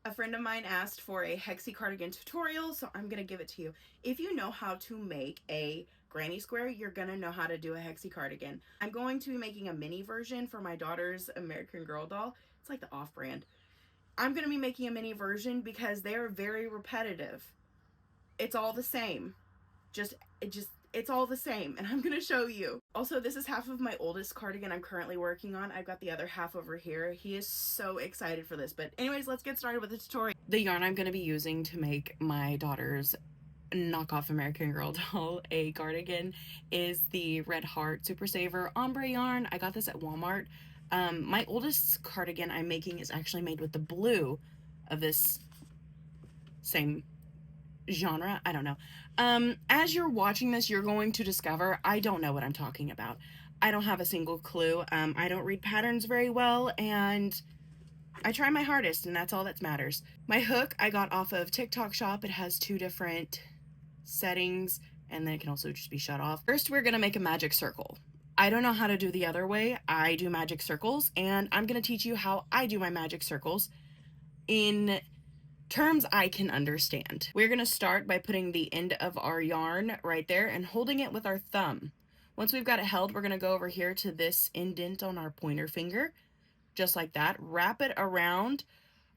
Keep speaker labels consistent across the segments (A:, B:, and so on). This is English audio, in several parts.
A: A friend of mine asked for a hexi cardigan tutorial, so I'm gonna give it to you. If you know how to make a granny square, you're gonna know how to do a hexi cardigan. I'm going to be making a mini version for my daughter's American Girl doll. It's like the off-brand. I'm gonna be making a mini version because they are very repetitive. It's all the same. It's all the same, and I'm gonna show you. Also, this is half of my oldest cardigan I'm currently working on. I've got the other half over here. He is so excited for this, but anyways, let's get started with the tutorial. The yarn I'm gonna be using to make my daughter's knockoff American Girl doll a cardigan is the Red Heart Super Saver ombre yarn. I got this at Walmart. My oldest cardigan I'm making is actually made with the blue of this same genre. I don't know. As you're watching this, you're going to discover I don't know what I'm talking about. I don't have a single clue. I don't read patterns very well, and I try my hardest, and that's all that matters. My hook I got off of TikTok Shop. It has 2 different settings, and then it can also just be shut off. First, we're gonna make a magic circle. I don't know how to do the other way. I do magic circles, and I'm gonna teach you how I do my magic circles in terms I can understand. We're gonna start by putting the end of our yarn right there and holding it with our thumb. Once we've got it held, we're gonna go over here to this indent on our pointer finger, just like that. Wrap it around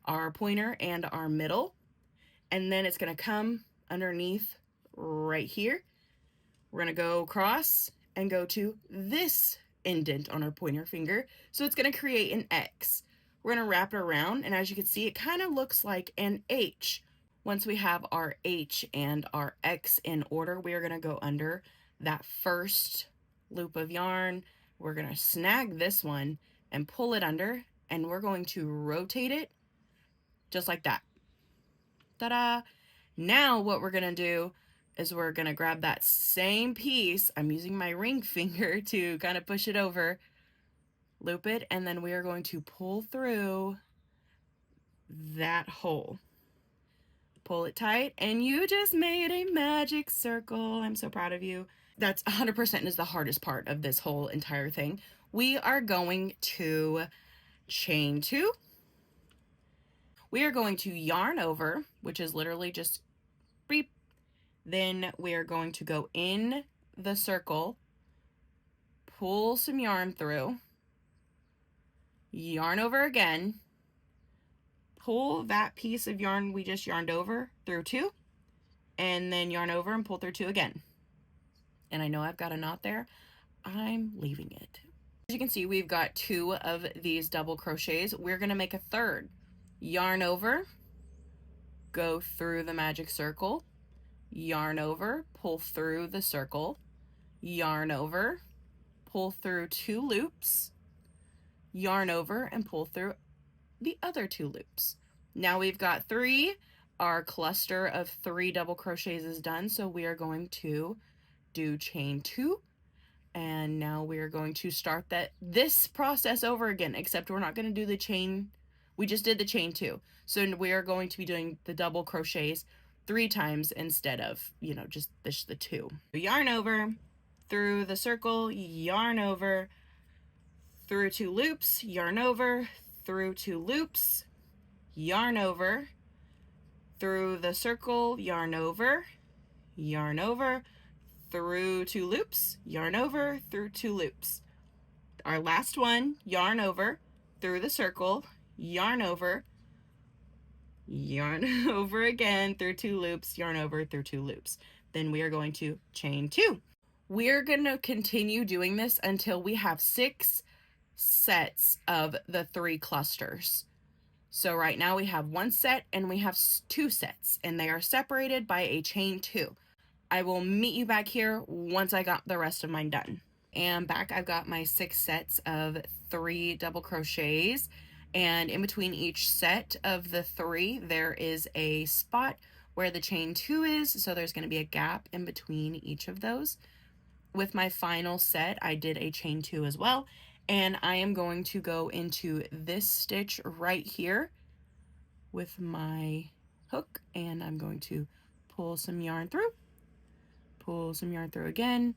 A: our pointer and our middle, and then it's gonna come underneath right here. We're gonna go across and go to this indent on our pointer finger, so it's gonna create an X. We're gonna wrap it around, and as you can see, it kind of looks like an H. Once we have our H and our X in order, we are gonna go under that first loop of yarn. We're gonna snag this one and pull it under, and we're going to rotate it just like that. Ta-da! Now what we're gonna do is we're gonna grab that same piece. I'm using my ring finger to kind of push it over, loop it, and then we are going to pull through that hole. Pull it tight, and you just made a magic circle. I'm so proud of you. That's 100% is the hardest part of this whole entire thing. We are going to chain 2. We are going to yarn over, which is literally just beep. Then we are going to go in the circle, pull some yarn through, yarn over again, pull that piece of yarn we just yarned over through 2, and then yarn over and pull through 2 again. And I know I've got a knot there. I'm leaving it. As you can see, we've got 2 of these double crochets. We're gonna make a third. Yarn over, go through the magic circle, yarn over, pull through the circle, yarn over, pull through 2 loops, yarn over, and pull through the other 2 loops. Now we've got 3. Our cluster of 3 double crochets is done, so we are going to do chain 2, and now we are going to start this process over again, except we're not going to do the chain. We just did the chain 2, so we are going to be doing the double crochets 3 times instead of, you know, just the 2. Yarn over, through the circle, yarn over, through 2 loops, yarn over, through 2 loops, yarn over, through the circle, yarn over, through 2 loops, yarn over, through 2 loops. Our last one, yarn over, through the circle, yarn over again, through 2 loops, yarn over, through 2 loops. Then we are going to chain 2. We're going to continue doing this until we have 6 sets of the 3 clusters. So right now we have 1 set and we have 2 sets, and they are separated by a chain 2. I will meet you back here once I got the rest of mine done. And back, I've got my 6 sets of 3 double crochets, and in between each set of the 3 there is a spot where the chain 2 is, so there's going to be a gap in between each of those. With my final set, I did a chain 2 as well, and I am going to go into this stitch right here with my hook, and I'm going to pull some yarn through, pull some yarn through again,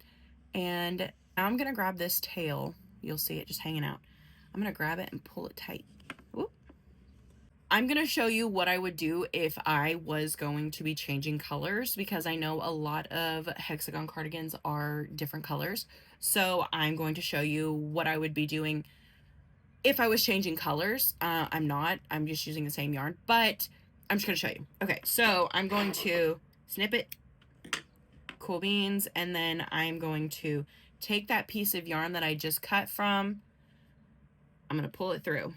A: and now I'm going to grab this tail. You'll see it just hanging out. I'm going to grab it and pull it tight. Whoop. I'm going to show you what I would do if I was going to be changing colors, because I know a lot of hexagon cardigans are different colors. So I'm going to show you what I would be doing if I was changing colors. I'm not. I'm just using the same yarn, but I'm just going to show you. Okay, so I'm going to snip it, cool beans, and then I'm going to take that piece of yarn that I just cut from. I'm going to pull it through.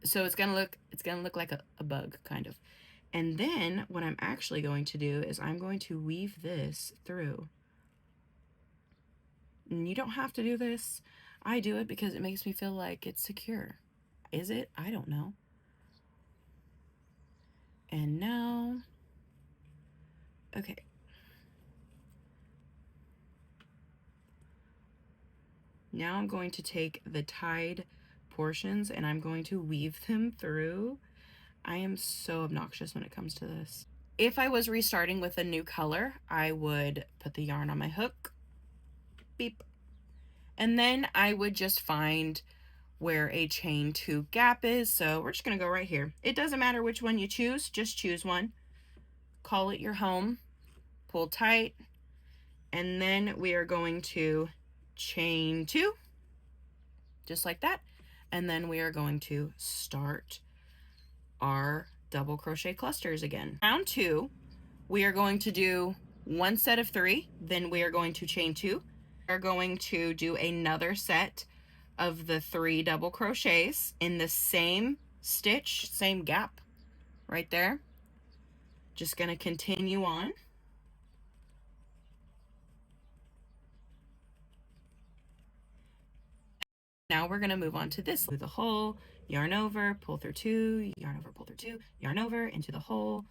A: So it's gonna look like a bug, kind of. And then what I'm actually going to do is I'm going to weave this through. And you don't have to do this. I do it because it makes me feel like it's secure. Is it? I don't know. And now, okay. Now I'm going to take the tied portions and I'm going to weave them through. I am so obnoxious when it comes to this. If I was restarting with a new color, I would put the yarn on my hook, beep, and then I would just find where a chain 2 gap is. So we're just gonna go right here. It doesn't matter which one you choose, just choose one. Call it your home, pull tight, and then we are going to chain 2, just like that. And then we are going to start our double crochet clusters again. Round 2, we are going to do 1 set of 3, then we are going to chain 2. We're going to do another set of the 3 double crochets in the same stitch, same gap right there. Just going to continue on. Now we're going to move on to this. Through the hole, yarn over, pull through 2, yarn over, pull through 2, yarn over into the hole.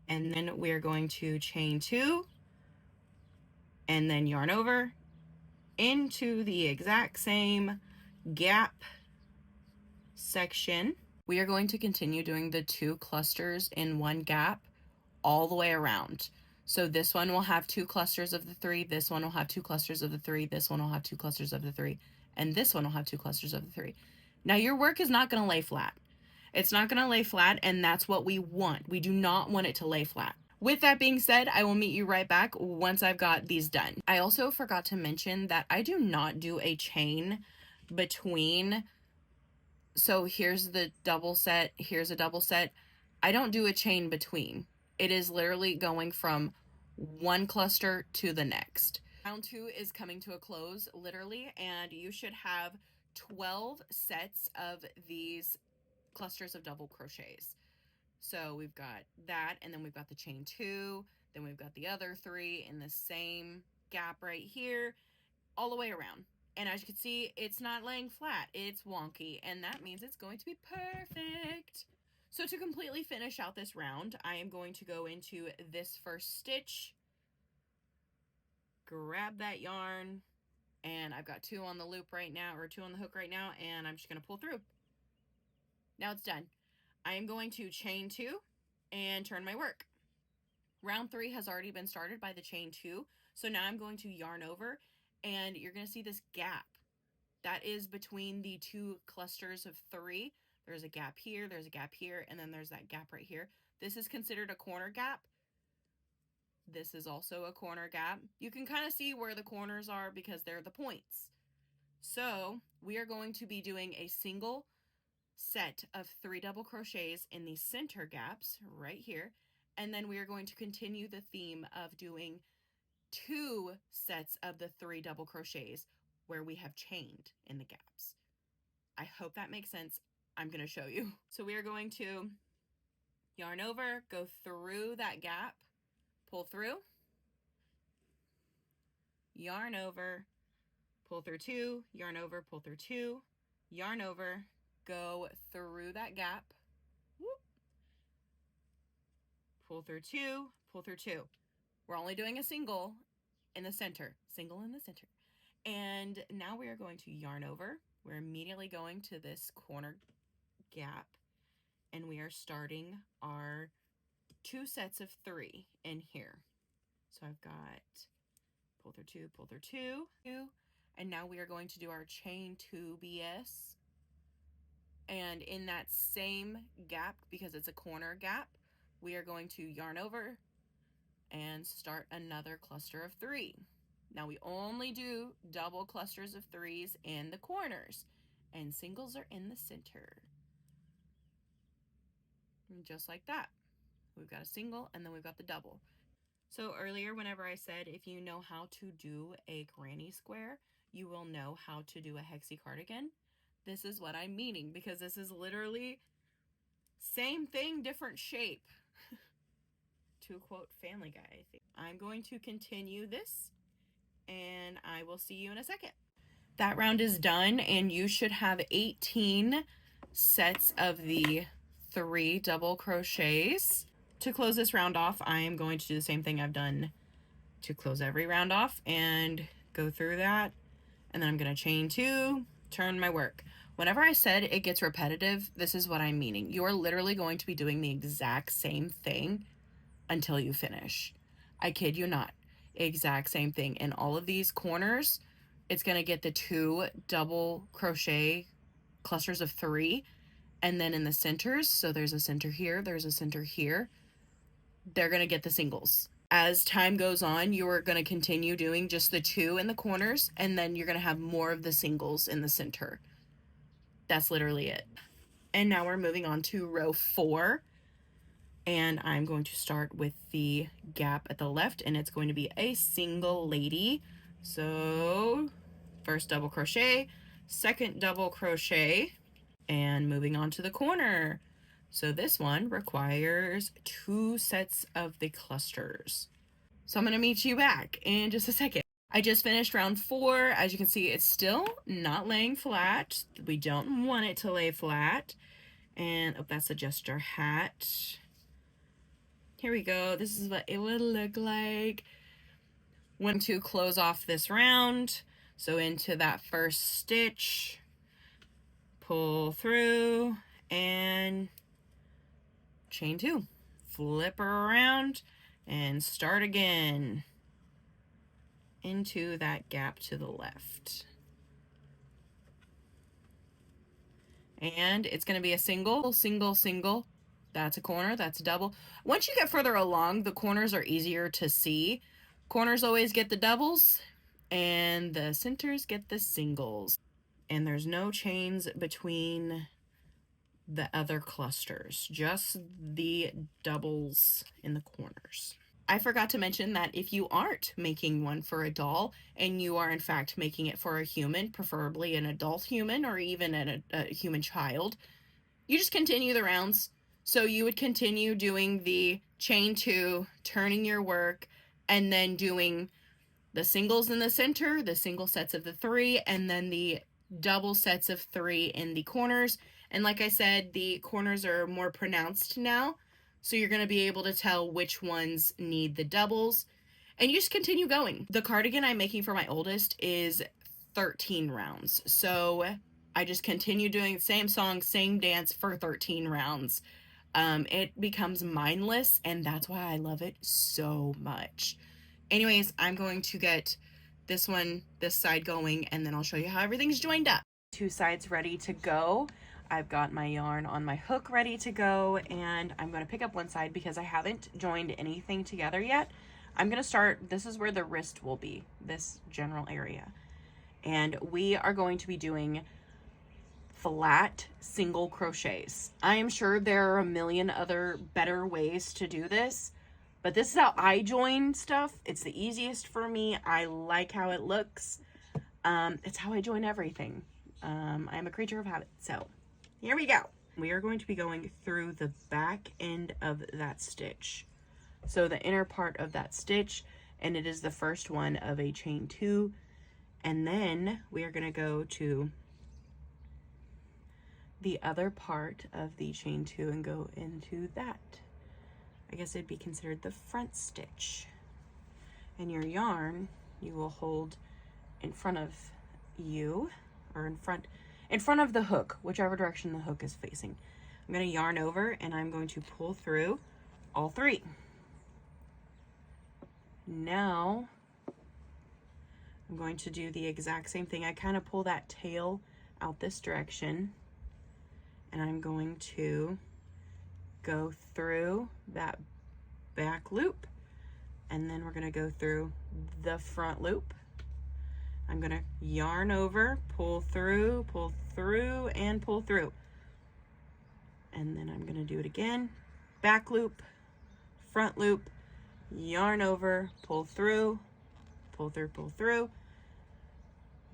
A: And then we're going to chain 2 and then yarn over into the exact same gap section. We are going to continue doing the 2 clusters in 1 gap all the way around. So this one will have 2 clusters of the 3, this one will have 2 clusters of the 3, this one will have 2 clusters of the 3, and this one will have 2 clusters of the 3. Now your work is not going to lay flat. It's not going to lay flat, and that's what we want. We do not want it to lay flat. With that being said, I will meet you right back once I've got these done. I also forgot to mention that I do not do a chain between. So here's the double set, here's a double set. I don't do a chain between. It is literally going from one cluster to the next. Round 2 is coming to a close, literally, and you should have 12 sets of these clusters of double crochets. So we've got that, and then we've got the chain 2, then we've got the other 3 in the same gap right here, all the way around. And as you can see, it's not laying flat, it's wonky, and that means it's going to be perfect. So to completely finish out this round, I am going to go into this first stitch, grab that yarn, and I've got 2 on the loop right now, or 2 on the hook right now, and I'm just going to pull through. Now it's done. I am going to chain 2 and turn my work. Round 3 has already been started by the chain 2, so now I'm going to yarn over, and you're going to see this gap. That is between the 2 clusters of 3. There's a gap here, there's a gap here, and then there's that gap right here. This is considered a corner gap. This is also a corner gap. You can kind of see where the corners are because they're the points. So we are going to be doing a single set of 3 double crochets in the center gaps right here, and then we are going to continue the theme of doing 2 sets of the 3 double crochets where we have chained in the gaps. I hope that makes sense. I'm going to show you. So we are going to yarn over, go through that gap, pull through, yarn over, pull through 2, yarn over, pull through 2, yarn over, go through that gap, whoop, pull through 2, pull through 2. We're only doing a single in the center, single in the center. And now we are going to yarn over. We're immediately going to this corner gap, and we are starting our 2 sets of 3 in here. So I've got pull through 2, pull through 2, and now we are going to do our chain 2 BS. And in that same gap, because it's a corner gap, we are going to yarn over and start another cluster of 3. Now we only do double clusters of 3s in the corners, and singles are in the center. And just like that, we've got a single and then we've got the double. So earlier, whenever I said if you know how to do a granny square, you will know how to do a hexi cardigan. This is what I'm meaning, because this is literally same thing, different shape. To quote Family Guy, I think. I'm going to continue this, and I will see you in a second. That round is done, and you should have 18 sets of the 3 double crochets. To close this round off, I am going to do the same thing I've done to close every round off and go through that. And then I'm going to chain 2, turn my work. Whenever I said it gets repetitive, this is what I'm meaning. You are literally going to be doing the exact same thing until you finish. I kid you not. Exact same thing. In all of these corners, it's going to get the 2 double crochet clusters of 3. And then in the centers, so there's a center here, there's a center here, they're going to get the singles. As time goes on, you're going to continue doing just the 2 in the corners, and then you're going to have more of the singles in the center. That's literally it. And now we're moving on to row 4. And I'm going to start with the gap at the left, and it's going to be a single lady. So first double crochet, second double crochet, and moving on to the corner. So this one requires 2 sets of the clusters. So I'm going to meet you back in just a second. I just finished round 4. As you can see, it's still not laying flat. We don't want it to lay flat. And oh, that's just our hat. Here we go. This is what it would look like when to close off this round. So into that first stitch, pull through and chain 2, flip her around and start again into that gap to the left. And it's going to be a single, single, single. That's a corner, that's a double. Once you get further along, the corners are easier to see. Corners always get the doubles, and the centers get the singles. And there's no chains between the other clusters, just the doubles in the corners. I forgot to mention that if you aren't making one for a doll, and you are in fact making it for a human, preferably an adult human or even a human child, you just continue the rounds. So you would continue doing the chain 2, turning your work, and then doing the singles in the center, the single sets of the 3, and then the double sets of 3 in the corners. And like I said, the corners are more pronounced now, so you're going to be able to tell which ones need the doubles, and you just continue going. The cardigan I'm making for my oldest is 13 rounds, so I just continue doing the same song, same dance for 13 rounds. It becomes mindless, and that's why I love it so much. Anyways, I'm going to get this side going, and then I'll show you how everything's joined up. 2 sides ready to go. I've got my yarn on my hook ready to go, and I'm going to pick up one side because I haven't joined anything together yet. I'm going to start, this is where the wrist will be, this general area. And we are going to be doing flat single crochets. I am sure there are a million other better ways to do this, but this is how I join stuff. It's the easiest for me. I like how it looks. It's how I join everything. I am a creature of habit. So here we go. We are going to be going through the back end of that stitch. So the inner part of that stitch, and it is the first one of a chain 2. And then we are going to go to the other part of the chain 2 and go into that. I guess it'd be considered the front stitch. And your yarn you will hold in front of you, or in front of the hook, whichever direction the hook is facing. I'm going to yarn over, and I'm going to pull through all 3. Now I'm going to do the exact same thing. I kind of pull that tail out this direction, and I'm going to go through that back loop, and then we're going to go through the front loop. I'm going to yarn over, pull through, and pull through. And then I'm going to do it again. Back loop, front loop, yarn over, pull through, pull through.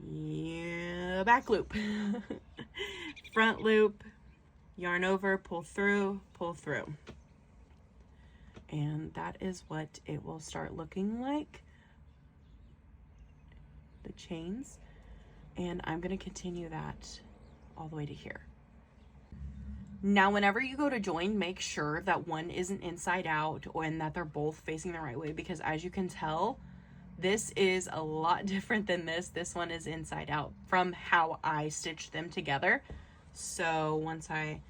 A: Yeah, back loop. Front loop, yarn over, pull through. And that is what it will start looking like, the chains. And I'm going to continue that all the way to here. Now, whenever you go to join, make sure that one isn't inside out and that they're both facing the right way, because as you can tell, this is a lot different than this. This one is inside out from how I stitched them together. So once I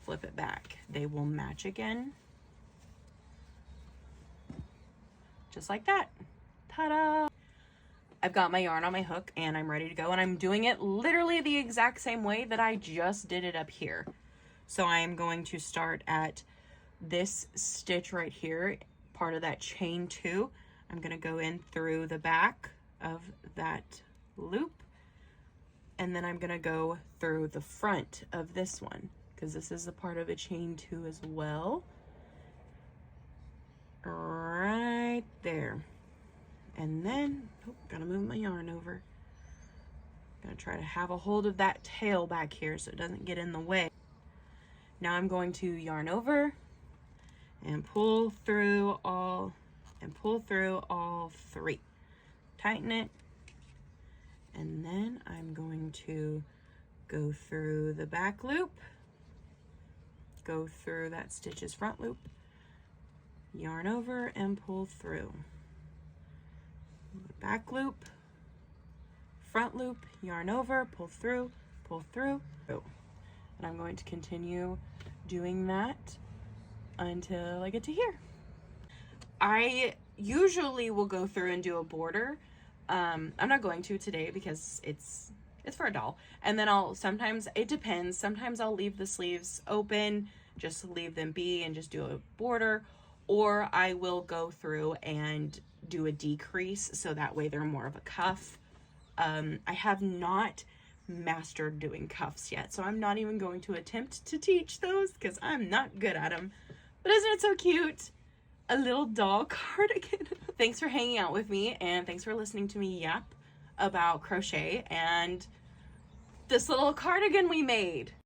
A: flip it back, they will match again. Just like that. Ta-da! I've got my yarn on my hook and I'm ready to go, and I'm doing it literally the exact same way that I just did it up here. So I'm going to start at this stitch right here, part of that chain 2. I'm going to go in through the back of that loop, and then I'm going to go through the front of this one, because this is a part of a chain 2 as well. Right there. And then, gotta move my yarn over. Gonna try to have a hold of that tail back here so it doesn't get in the way. Now I'm going to yarn over and pull through all 3. Tighten it. And then I'm going to go through the back loop, go through that stitch's front loop, yarn over and pull through. Back loop, front loop, yarn over, pull through. And I'm going to continue doing that until I get to here. I usually will go through and do a border. I'm not going to today because it's for a doll. And then sometimes, it depends, sometimes I'll leave the sleeves open, just leave them be and just do a border, or I will go through and do a decrease so that way they're more of a cuff. I have not mastered doing cuffs yet, so I'm not even going to attempt to teach those because I'm not good at them. But isn't it so cute? A little doll cardigan. Thanks for hanging out with me, and thanks for listening to me yap about crochet and this little cardigan we made.